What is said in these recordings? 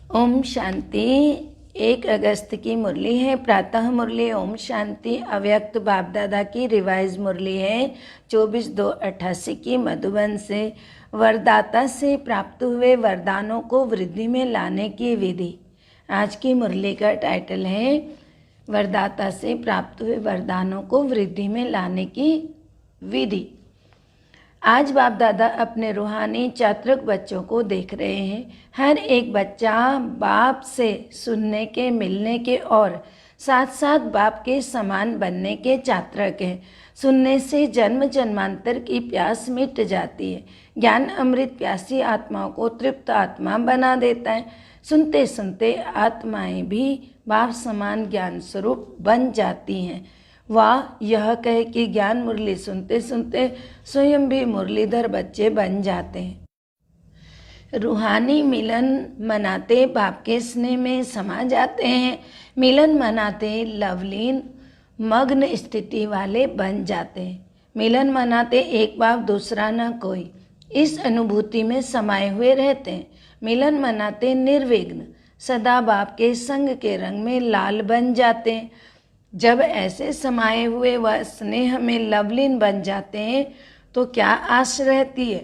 ओम शांति। 1 अगस्त की मुरली है, प्रातः मुरली ओम शांति अव्यक्त बाप दादा की रिवाइज मुरली है 24/2/88 की मधुबन से। वरदाता से प्राप्त हुए वरदानों को वृद्धि में लाने की विधि। आज की मुरली का टाइटल है वरदाता से प्राप्त हुए वरदानों को वृद्धि में लाने की विधि। आज बाप दादा अपने रूहानी चात्रक बच्चों को देख रहे हैं। हर एक बच्चा बाप से सुनने के, मिलने के और साथ साथ बाप के समान बनने के चात्रक हैं। सुनने से जन्म जन्मांतर की प्यास मिट जाती है। ज्ञान अमृत प्यासी आत्माओं को तृप्त आत्मा बना देता है। सुनते सुनते आत्माएं भी बाप समान ज्ञान स्वरूप बन जाती हैं। वाह, यह कहे कि ज्ञान मुरली सुनते सुनते स्वयं भी मुरलीधर बच्चे बन जाते हैं। रूहानी मिलन मनाते बाप के स्नेह में समा जाते हैं। मिलन मनाते लवलीन मग्न स्थिति वाले बन जाते हैं। मिलन मनाते एक बाप दूसरा न कोई, इस अनुभूति में समाये हुए रहते हैं। मिलन मनाते निर्विघ्न सदा बाप के संग के रंग में लाल बन जाते हैं। जब ऐसे समाये हुए वह स्नेह में लवलीन बन जाते हैं तो क्या आश रहती है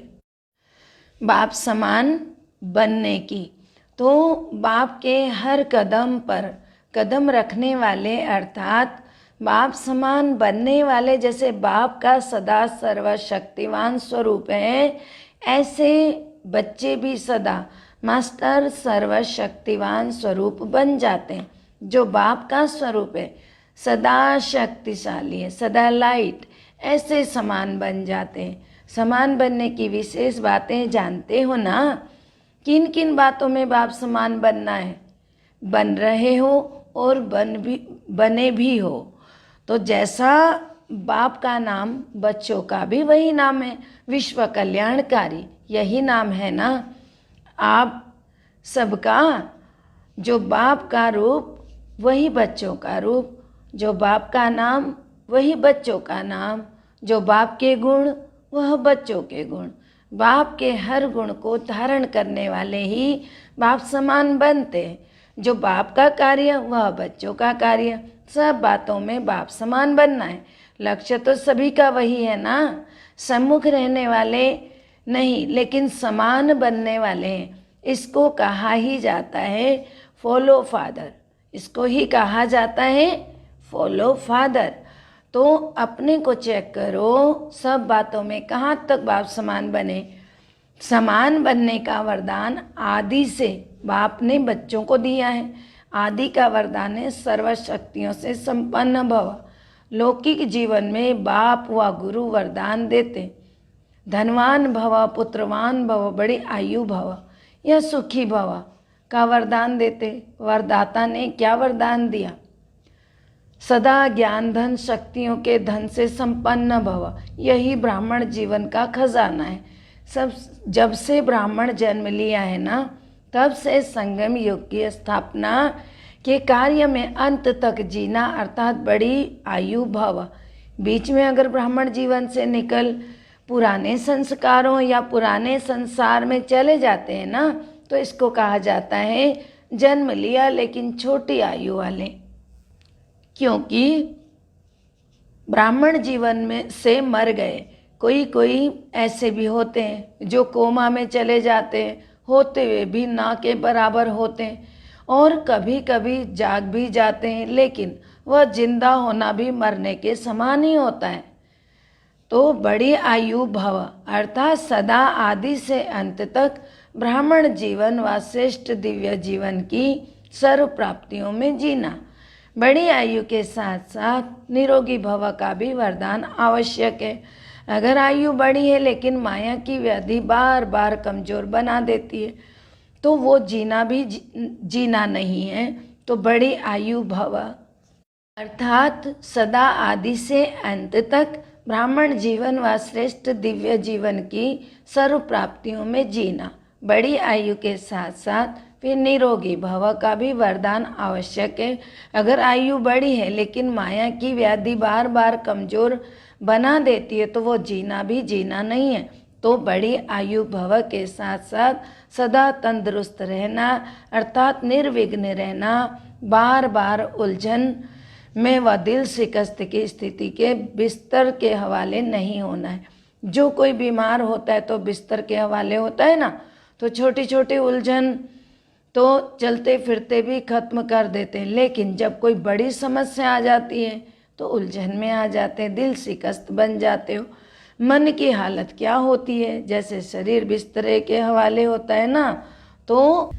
बाप समान बनने की। तो बाप के हर कदम पर कदम रखने वाले अर्थात बाप समान बनने वाले, जैसे बाप का सदा सर्वशक्तिवान स्वरूप है, ऐसे बच्चे भी सदा मास्टर सर्वशक्तिवान स्वरूप बन जाते हैं। जो बाप का स्वरूप है सदा शक्तिशाली है, सदा लाइट, ऐसे समान बन जाते हैं। समान बनने की विशेष बातें जानते हो ना। किन किन बातों में बाप समान बनना है, बन रहे हो और बने भी हो। तो जैसा बाप का नाम, बच्चों का भी वही नाम है, विश्व कल्याणकारी, यही नाम है ना आप सबका। जो बाप का रूप वही बच्चों का रूप, जो बाप का नाम वही बच्चों का नाम, जो बाप के गुण वह बच्चों के गुण। बाप के हर गुण को धारण करने वाले ही बाप समान बनते हैं। जो बाप का कार्य वह बच्चों का कार्य, सब बातों में बाप समान बनना है। लक्ष्य तो सभी का वही है ना। सम्मुख रहने वाले नहीं लेकिन समान बनने वाले हैं। इसको कहा ही जाता है फॉलो फादर, इसको ही कहा जाता है फॉलो फादर। तो अपने को चेक करो, सब बातों में कहाँ तक बाप समान बने। समान बनने का वरदान आदि से बाप ने बच्चों को दिया है। आदि का वरदान है सर्वशक्तियों से संपन्न भव। लौकिक जीवन में बाप व गुरु वरदान देते, धनवान भव, पुत्रवान भव, बड़ी आयु भव या सुखी भव का वरदान देते। वरदाता ने क्या वरदान दिया? सदा ज्ञान धन शक्तियों के धन से संपन्न भव। यही ब्राह्मण जीवन का खजाना है। सब जब से ब्राह्मण जन्म लिया है ना, तब से संगम युग की स्थापना के कार्य में अंत तक जीना अर्थात बड़ी आयु भव। बीच में अगर ब्राह्मण जीवन से निकल पुराने संस्कारों या पुराने संसार में चले जाते हैं ना, तो इसको कहा जाता है जन्म लिया लेकिन छोटी आयु वाले। क्योंकि ब्राह्मण जीवन में से मर गए। कोई ऐसे भी होते हैं जो कोमा में चले जाते हैं, होते हुए भी ना के बराबर होते हैं, और कभी कभी जाग भी जाते हैं, लेकिन वह जिंदा होना भी मरने के समान ही होता है। तो बड़ी आयु भव अर्थात सदा आदि से अंत तक ब्राह्मण जीवन व श्रेष्ठ दिव्य जीवन की सर्व प्राप्तियों में जीना। बड़ी आयु के साथ साथ निरोगी भव का भी वरदान आवश्यक है। अगर आयु बड़ी है लेकिन माया की व्याधि बार बार कमजोर बना देती है, तो वो जीना भी जीना नहीं है। तो बड़ी आयु भव अर्थात सदा आदि से अंत तक ब्राह्मण जीवन व श्रेष्ठ दिव्य जीवन की सर्व प्राप्तियों में जीना। बड़ी आयु के साथ साथ फिर निरोगी भव का भी वरदान आवश्यक है। अगर आयु बड़ी है लेकिन माया की व्याधि बार बार कमजोर बना देती है, तो वो जीना भी जीना नहीं है। तो बड़ी आयु भव के साथ साथ सदा तंदुरुस्त रहना अर्थात निर्विघ्न रहना, बार बार उलझन में व दिल शिकस्त की स्थिति के बिस्तर के हवाले नहीं होना है। जो कोई बीमार होता है तो बिस्तर के हवाले होता है ना, तो छोटी छोटी उलझन तो चलते फिरते भी खत्म कर देते हैं, लेकिन जब कोई बड़ी समस्या आ जाती है तो उलझन में आ जाते हैं, दिल शिकस्त बन जाते हो। मन की हालत क्या होती है, जैसे शरीर बिस्तरे के हवाले होता है ना, तो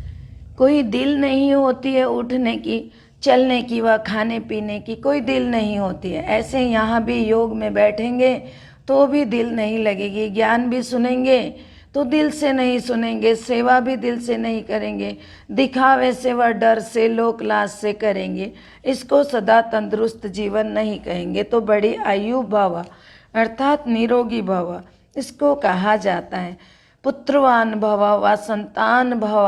कोई दिल नहीं होती है उठने की, चलने की व खाने पीने की कोई दिल नहीं होती है। ऐसे यहाँ भी योग में बैठेंगे तो भी दिल नहीं लगेगी, ज्ञान भी सुनेंगे तो दिल से नहीं सुनेंगे, सेवा भी दिल से नहीं करेंगे, दिखावे से व डर से लोक लाज से करेंगे। इसको सदा तंदुरुस्त जीवन नहीं कहेंगे। तो बड़ी आयु भव अर्थात निरोगी भव इसको कहा जाता है। पुत्रवान भव व संतान भव,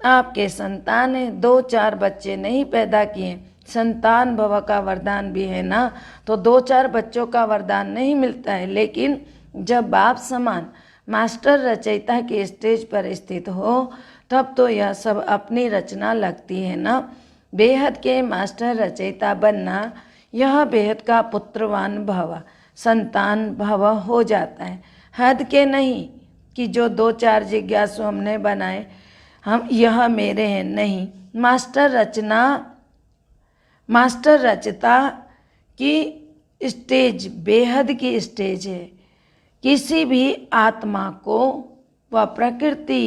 आपके संतान है, 2-4 बच्चे नहीं पैदा किए, संतान भव का वरदान भी है ना, तो 2-4 बच्चों का वरदान नहीं मिलता है, लेकिन जब बाप समान मास्टर रचयिता के स्टेज पर स्थित हो तब तो यह सब अपनी रचना लगती है ना। बेहद के मास्टर रचयिता बनना यह बेहद का पुत्रवान भव संतान भव हो जाता है। हद के नहीं कि जो 2-4 जिज्ञासु हमने बनाए हम यह मेरे हैं, नहीं। मास्टर रचता की स्टेज बेहद की स्टेज है। किसी भी आत्मा को व प्रकृति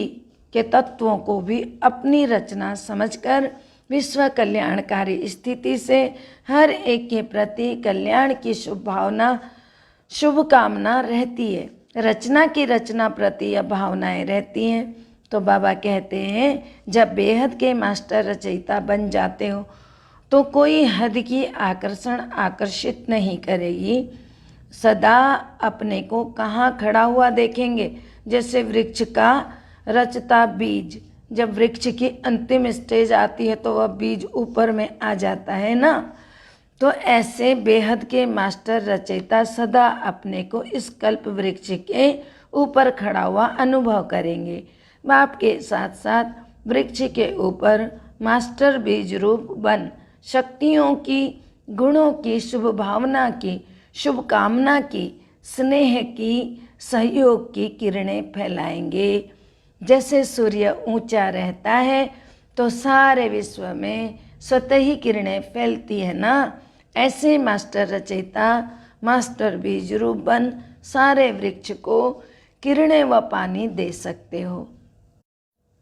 के तत्वों को भी अपनी रचना समझकर विश्व कल्याणकारी स्थिति से हर एक के प्रति कल्याण की शुभ भावना शुभ कामना रहती है। रचना की रचना प्रति यह भावनाएं रहती हैं। तो बाबा कहते हैं जब बेहद के मास्टर रचयिता बन जाते हो तो कोई हद की आकर्षण आकर्षित नहीं करेगी। सदा अपने को कहाँ खड़ा हुआ देखेंगे, जैसे वृक्ष का रचता बीज, जब वृक्ष की अंतिम स्टेज आती है तो वह बीज ऊपर में आ जाता है ना, तो ऐसे बेहद के मास्टर रचयिता सदा अपने को इस कल्प वृक्ष के ऊपर खड़ा हुआ अनुभव करेंगे। बाप के साथ साथ वृक्ष के ऊपर मास्टर बीज रूप बन शक्तियों की, गुणों की, शुभ भावना की, शुभ कामना की, स्नेह की, सहयोग की किरणें फैलाएंगे। जैसे सूर्य ऊंचा रहता है तो सारे विश्व में स्वतः ही किरणें फैलती है ना, ऐसे मास्टर रचयिता मास्टर बीज रूप बन सारे वृक्ष को किरणें व पानी दे सकते हो।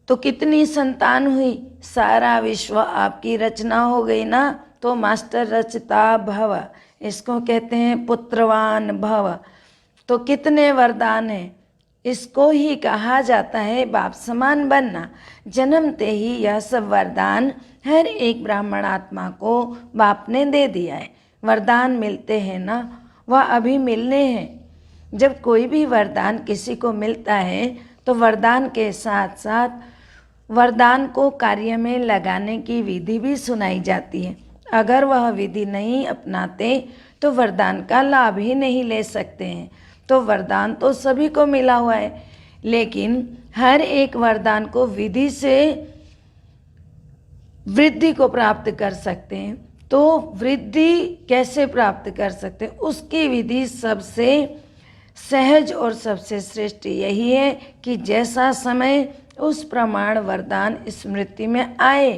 तो कितनी संतान हुई, सारा विश्व आपकी रचना हो गई ना, तो मास्टर रचता भव इसको कहते हैं पुत्रवान भव। तो कितने वरदान हैं, इसको ही कहा जाता है बाप समान बनना। जन्मते ही यह सब वरदान हर एक ब्राह्मण आत्मा को बाप ने दे दिया है। वरदान मिलते हैं ना, वह अभी मिलने हैं। जब कोई भी वरदान किसी को मिलता है तो वरदान के साथ साथ वरदान को कार्य में लगाने की विधि भी सुनाई जाती है। अगर वह विधि नहीं अपनाते तो वरदान का लाभ ही नहीं ले सकते हैं। तो वरदान तो सभी को मिला हुआ है, लेकिन हर एक वरदान को विधि से वृद्धि को प्राप्त कर सकते हैं। तो वृद्धि कैसे प्राप्त कर सकते हैं, उसकी विधि सबसे सहज और सबसे श्रेष्ठ यही है कि जैसा समय उस प्रमाण वरदान स्मृति में आए,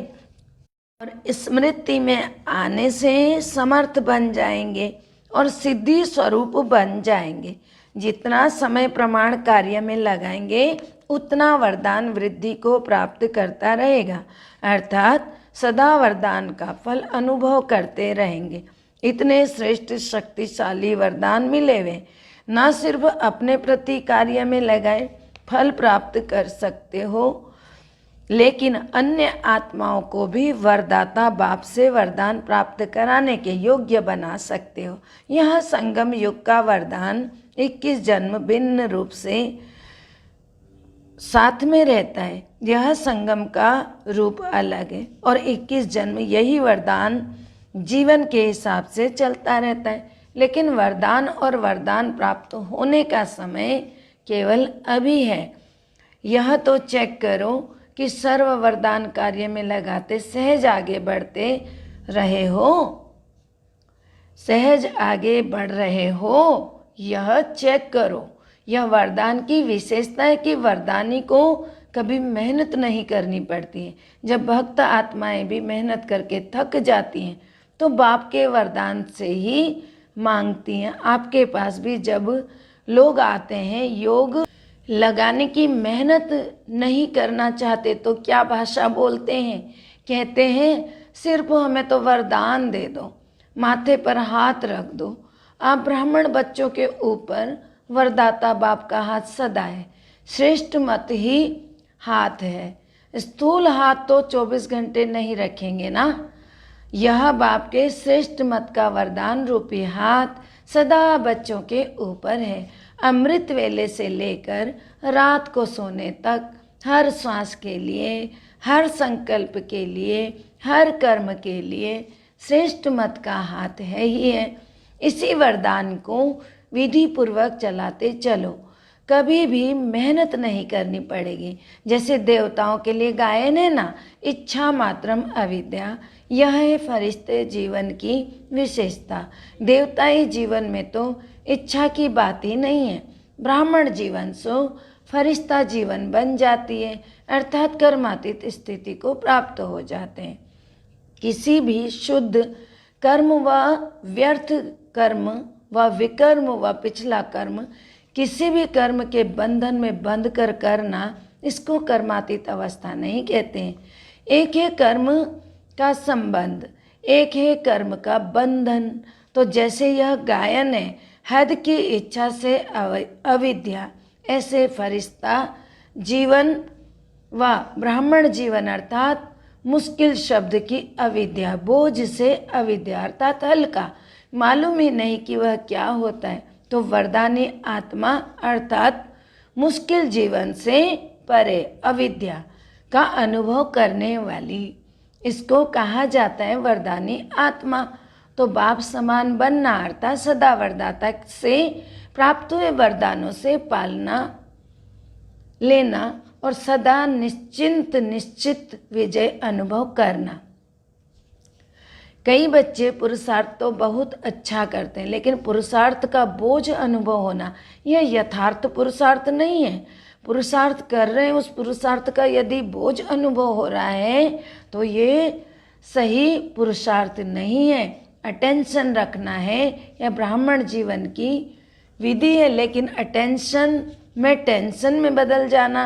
और स्मृति में आने से समर्थ बन जाएंगे और सिद्धि स्वरूप बन जाएंगे। जितना समय प्रमाण कार्य में लगाएंगे उतना वरदान वृद्धि को प्राप्त करता रहेगा, अर्थात सदा वरदान का फल अनुभव करते रहेंगे। इतने श्रेष्ठ शक्तिशाली वरदान मिले हुए, न सिर्फ अपने प्रति कार्य में लगाए फल प्राप्त कर सकते हो, लेकिन अन्य आत्माओं को भी वरदाता बाप से वरदान प्राप्त कराने के योग्य बना सकते हो। यह संगम युग का वरदान 21 जन्म भिन्न रूप से साथ में रहता है। यह संगम का रूप अलग है और 21 जन्म यही वरदान जीवन के हिसाब से चलता रहता है। लेकिन वरदान और वरदान प्राप्त होने का समय केवल अभी है। यह तो चेक करो कि सर्व वरदान कार्य में लगाते सहज आगे बढ़ते रहे हो, सहज आगे बढ़ रहे हो, यह चेक करो। यह वरदान की विशेषता है कि वरदानी को कभी मेहनत नहीं करनी पड़ती है। जब भक्त आत्माएं भी मेहनत करके थक जाती हैं तो बाप के वरदान से ही मांगती हैं। आपके पास भी जब लोग आते हैं योग लगाने की मेहनत नहीं करना चाहते तो क्या भाषा बोलते हैं? कहते हैं सिर्फ हमें तो वरदान दे दो, माथे पर हाथ रख दो। आप ब्राह्मण बच्चों के ऊपर वरदाता बाप का हाथ सदा है, श्रेष्ठ मत ही हाथ है। स्थूल हाथ तो 24 घंटे नहीं रखेंगे ना। यह बाप के श्रेष्ठ मत का वरदान रूपी हाथ सदा बच्चों के ऊपर है। अमृत वेले से लेकर रात को सोने तक हर श्वास के लिए, हर संकल्प के लिए, हर कर्म के लिए श्रेष्ठ मत का हाथ है ही है। इसी वरदान को विधि पूर्वक चलाते चलो, कभी भी मेहनत नहीं करनी पड़ेगी। जैसे देवताओं के लिए गायन है ना, इच्छा मात्रम अविद्या, यह है फरिश्ते जीवन की विशेषता। देवताई जीवन में तो इच्छा की बात ही नहीं है। ब्राह्मण जीवन सो फरिश्ता जीवन बन जाती है, अर्थात कर्मातीत स्थिति को प्राप्त हो जाते हैं। किसी भी शुद्ध कर्म व व्यर्थ कर्म व विकर्म व पिछला कर्म, किसी भी कर्म के बंधन में बंध कर करना, इसको कर्मातीत अवस्था नहीं कहते हैं। एक है कर्म का संबंध, एक है कर्म का बंधन। तो जैसे यह गायन है हद की इच्छा से अविद्या, ऐसे फरिश्ता जीवन व ब्राह्मण जीवन अर्थात मुश्किल शब्द की अविद्या, बोझ से अविद्या अर्थात हल्का, मालूम ही नहीं कि वह क्या होता है। तो वरदानी आत्मा अर्थात मुश्किल जीवन से परे अविद्या का अनुभव करने वाली, इसको कहा जाता है वरदानी आत्मा। तो बाप समान बनना अर्थात सदा वरदाता से प्राप्त हुए वरदानों से पालना लेना और सदा निश्चित विजय अनुभव करना। कई बच्चे पुरुषार्थ तो बहुत अच्छा करते हैं, लेकिन पुरुषार्थ का बोझ अनुभव होना यह यथार्थ पुरुषार्थ नहीं है। पुरुषार्थ कर रहे हैं, उस पुरुषार्थ का यदि बोझ अनुभव हो रहा है तो ये सही पुरुषार्थ नहीं है। अटेंशन रखना है, यह ब्राह्मण जीवन की विधि है। लेकिन अटेंशन में टेंशन में बदल जाना,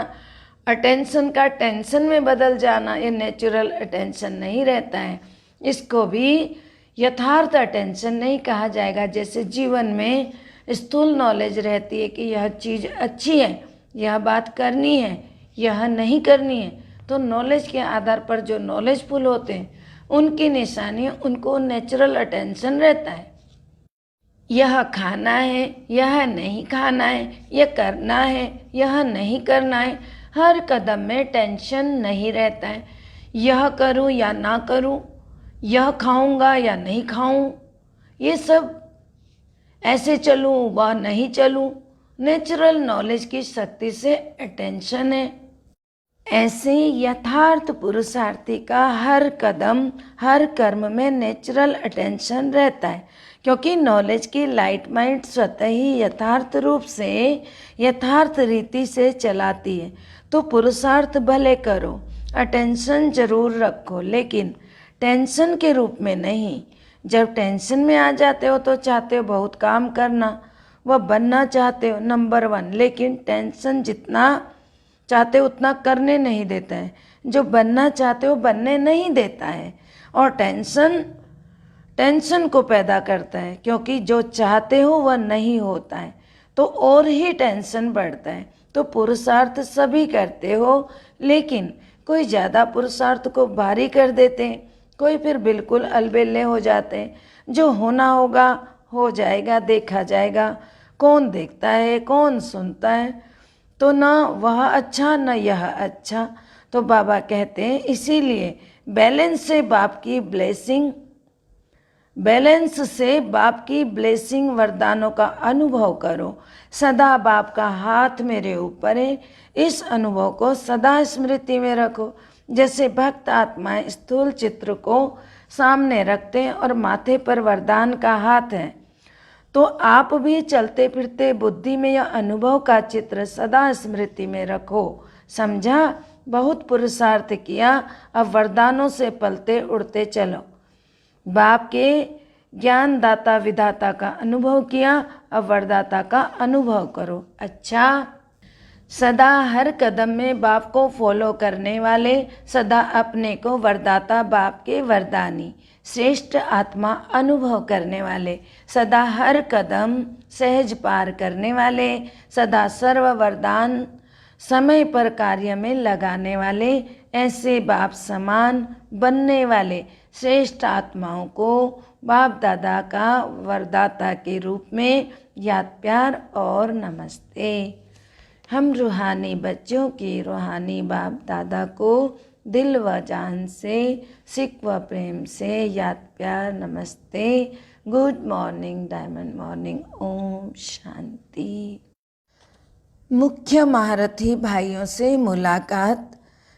अटेंशन का टेंशन में बदल जाना, ये नेचुरल अटेंशन नहीं रहता है। इसको भी यथार्थ अटेंशन नहीं कहा जाएगा। जैसे जीवन में स्थूल नॉलेज रहती है कि यह चीज़ अच्छी है, यह बात करनी है, यह नहीं करनी है, तो नॉलेज के आधार पर जो नॉलेजफुल होते हैं उनकी निशानी, उनको नेचुरल अटेंशन रहता है। यह खाना है, यह नहीं खाना है, यह करना है, यह नहीं करना है, हर कदम में टेंशन नहीं रहता है। यह करूं या ना करूं, यह खाऊंगा या नहीं खाऊं, ये सब ऐसे चलूं व नहीं चलूं, नेचुरल नॉलेज की शक्ति से अटेंशन है। ऐसे यथार्थ पुरुषार्थी का हर कदम हर कर्म में नेचुरल अटेंशन रहता है, क्योंकि नॉलेज की लाइट माइंड स्वतः ही यथार्थ रूप से यथार्थ रीति से चलाती है। तो पुरुषार्थ भले करो, अटेंशन जरूर रखो, लेकिन टेंशन के रूप में नहीं। जब टेंशन में आ जाते हो तो चाहते हो बहुत काम करना, वह बनना चाहते हो नंबर 1, लेकिन टेंशन जितना चाहते हो उतना करने नहीं देता है। जो बनना चाहते हो बनने नहीं देता है, और टेंशन को पैदा करता है, क्योंकि जो चाहते हो वह नहीं होता है तो और ही टेंशन बढ़ता है। तो पुरुषार्थ सभी करते हो, लेकिन कोई ज़्यादा पुरुषार्थ को भारी कर देते हैं, कोई फिर बिल्कुल अलबेले हो जाते हैं। जो होना होगा हो जाएगा, देखा जाएगा, कौन देखता है कौन सुनता है। तो ना वह अच्छा न यह अच्छा। तो बाबा कहते हैं इसीलिए बैलेंस से बाप की ब्लेसिंग बैलेंस से बाप की ब्लेसिंग वरदानों का अनुभव करो। सदा बाप का हाथ मेरे ऊपर है, इस अनुभव को सदा स्मृति में रखो। जैसे भक्त आत्माएं स्थूल चित्र को सामने रखते हैं और माथे पर वरदान का हाथ है, तो आप भी चलते फिरते बुद्धि में यह अनुभव का चित्र सदा स्मृति में रखो। समझा? बहुत पुरुषार्थ किया, अब वरदानों से पलते उड़ते चलो। बाप के ज्ञान दाता विधाता का अनुभव किया, अब वरदाता का अनुभव करो। अच्छा, सदा हर कदम में बाप को फॉलो करने वाले, सदा अपने को वरदाता बाप के वरदानी श्रेष्ठ आत्मा अनुभव करने वाले, सदा हर कदम सहज पार करने वाले, सदा सर्व वरदान समय पर कार्य में लगाने वाले, ऐसे बाप समान बनने वाले श्रेष्ठ आत्माओं को बाप दादा का वरदाता के रूप में याद प्यार और नमस्ते। हम रूहानी बच्चों की रूहानी बाप दादा को दिल व जान से सिक व प्रेम से याद प्यार नमस्ते। Good morning, diamond morning. ओम शांति। मुख्य महारथी भाइयों से मुलाकात।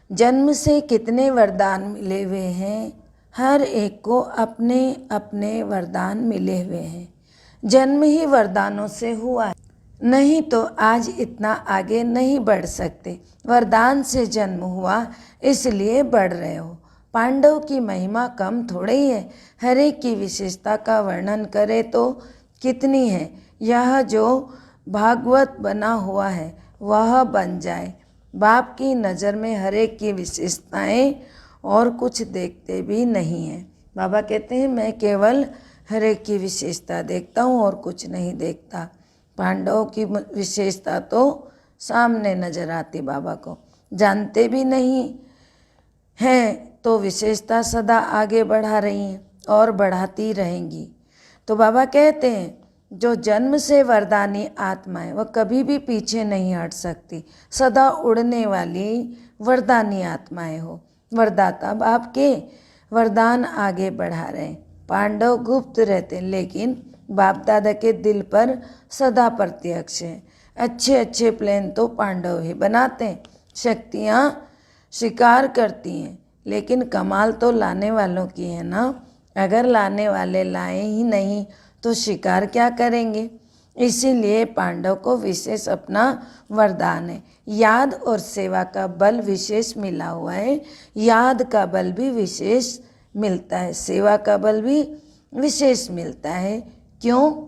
जन्म से कितने वरदान मिले हुए हैं? हर एक को अपने अपने वरदान मिले हुए हैं। जन्म ही वरदानों से हुआ है, नहीं तो आज इतना आगे नहीं बढ़ सकते। वरदान से जन्म हुआ, इसलिए बढ़ रहे हो। पांडव की महिमा कम थोड़ी ही है। हर एक की विशेषता का वर्णन करे तो कितनी है। यह जो भागवत बना हुआ है वह बन जाए। बाप की नज़र में हर एक की विशेषताएं और कुछ देखते भी नहीं हैं। बाबा कहते हैं मैं केवल हर एक की विशेषता देखता हूँ और कुछ नहीं देखता। पांडवों की विशेषता तो सामने नजर आती, बाबा को जानते भी नहीं हैं, तो विशेषता सदा आगे बढ़ा रही हैं और बढ़ाती रहेंगी। तो बाबा कहते हैं जो जन्म से वरदानी आत्मा है वह कभी भी पीछे नहीं हट सकती। सदा उड़ने वाली वरदानी आत्माएं हो। वरदाता बाप के वरदान आगे बढ़ा रहे हैं। पांडव गुप्त रहते हैं, लेकिन बाप दादा के दिल पर सदा प्रत्यक्ष है। अच्छे अच्छे प्लान तो पांडव ही बनाते हैं, शक्तियाँ शिकार करती हैं, लेकिन कमाल तो लाने वालों की है ना। अगर लाने वाले लाए ही नहीं तो शिकार क्या करेंगे। इसीलिए पांडव को विशेष अपना वरदान है। याद और सेवा का बल विशेष मिला हुआ है। याद का बल भी विशेष मिलता है, सेवा का बल भी विशेष मिलता है। क्यों?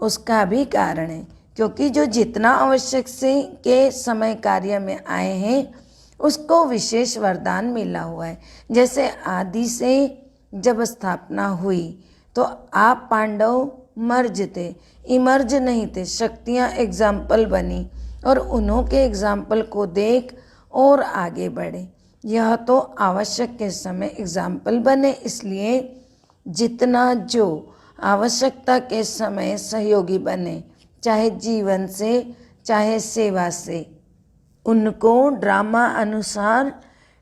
उसका भी कारण है, क्योंकि जो जितना आवश्यक से के समय कार्य में आए हैं उसको विशेष वरदान मिला हुआ है। जैसे आदि से जब स्थापना हुई तो आप पांडव मर्ज थे, इमर्ज नहीं थे। शक्तियाँ एग्जाम्पल बनी और उन्हों के एग्जाम्पल को देख और आगे बढ़े। यह तो आवश्यक के समय एग्जाम्पल बने, इसलिए जितना जो आवश्यकता के समय सहयोगी बने, चाहे जीवन से चाहे सेवा से, उनको ड्रामा अनुसार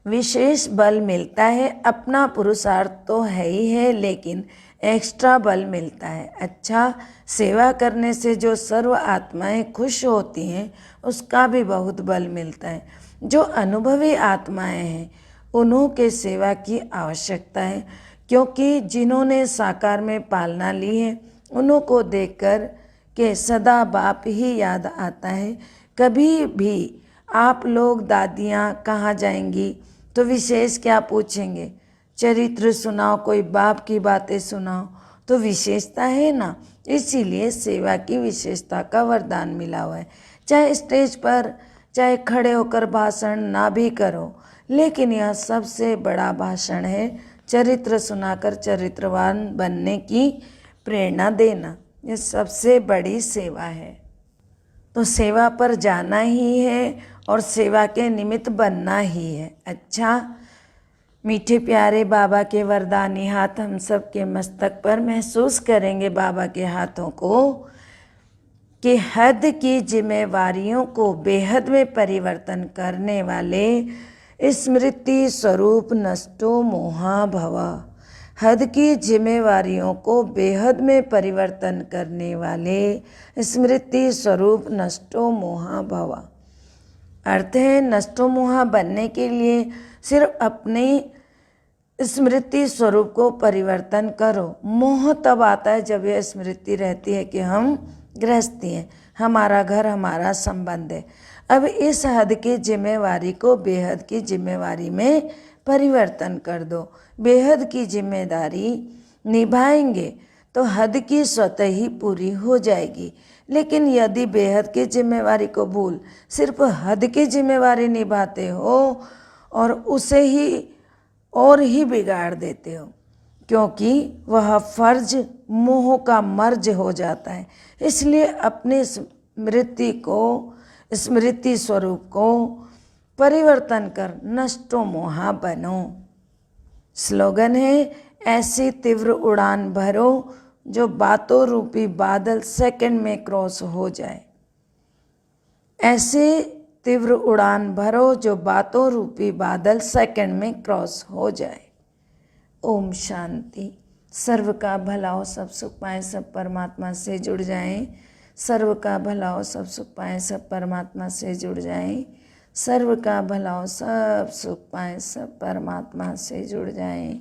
विशेष बल मिलता है। अपना पुरुषार्थ तो है ही है, लेकिन एक्स्ट्रा बल मिलता है। अच्छा, सेवा करने से जो सर्व आत्माएं खुश होती हैं उसका भी बहुत बल मिलता है। जो अनुभवी आत्माएं हैं उन्हों के सेवा की आवश्यकता है, क्योंकि जिन्होंने साकार में पालना ली है उन्हों को देखकर के सदा बाप ही याद आता है। कभी भी आप लोग दादियाँ कहाँ जाएंगी तो विशेष क्या पूछेंगे? चरित्र सुनाओ, कोई बाप की बातें सुनाओ, तो विशेषता है ना। इसीलिए सेवा की विशेषता का वरदान मिला हुआ है। चाहे स्टेज पर चाहे खड़े होकर भाषण ना भी करो, लेकिन यह सबसे बड़ा भाषण है। चरित्र सुनाकर चरित्रवान बनने की प्रेरणा देना, यह सबसे बड़ी सेवा है। तो सेवा पर जाना ही है और सेवा के निमित्त बनना ही है। अच्छा, मीठे प्यारे बाबा के वरदानी हाथ हम सब के मस्तक पर महसूस करेंगे बाबा के हाथों को कि हद की जिम्मेवारियों को बेहद में परिवर्तन करने वाले स्मृति स्वरूप नष्टो मोहा भव। हद की जिम्मेवारियों को बेहद में परिवर्तन करने वाले स्मृति स्वरूप नष्टो मोहा भवा। अर्थ है नष्टो मोहा बनने के लिए सिर्फ अपने स्मृति स्वरूप को परिवर्तन करो। मोह तब आता है जब यह स्मृति रहती है कि हम गृहस्थी हैं, हमारा घर हमारा संबंध है। अब इस हद की जिम्मेवारी को बेहद की जिम्मेवारी में परिवर्तन कर दो। बेहद की जिम्मेदारी निभाएंगे तो हद की स्वतः ही पूरी हो जाएगी। लेकिन यदि बेहद की जिम्मेवारी को भूल सिर्फ हद की जिम्मेवारी निभाते हो और उसे ही और ही बिगाड़ देते हो, क्योंकि वह फर्ज मोह का मर्ज हो जाता है। इसलिए अपने स्मृति स्वरूप को परिवर्तन कर नष्टो मोहा बनो। स्लोगन है ऐसी तीव्र उड़ान भरो जो बातों रूपी बादल सेकंड में क्रॉस हो जाए। ऐसे तीव्र उड़ान भरो जो बातों रूपी बादल सेकंड में क्रॉस हो जाए। ओम शांति। सर्व का भला हो, सब सुख पाए, सब परमात्मा से जुड़ जाएं। सर्व का भला हो, सब सुख पाए, सब परमात्मा से जुड़ जाएं। सर्व का भला हो, सब सुख पाए, सब परमात्मा से जुड़ जाएं।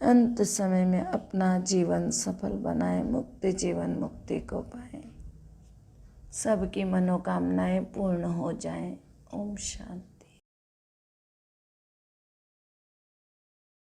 अंत समय में अपना जीवन सफल बनाएं, मुक्ति जीवन मुक्ति को पाएं, सबकी मनोकामनाएं पूर्ण हो जाएं। ओम शांति।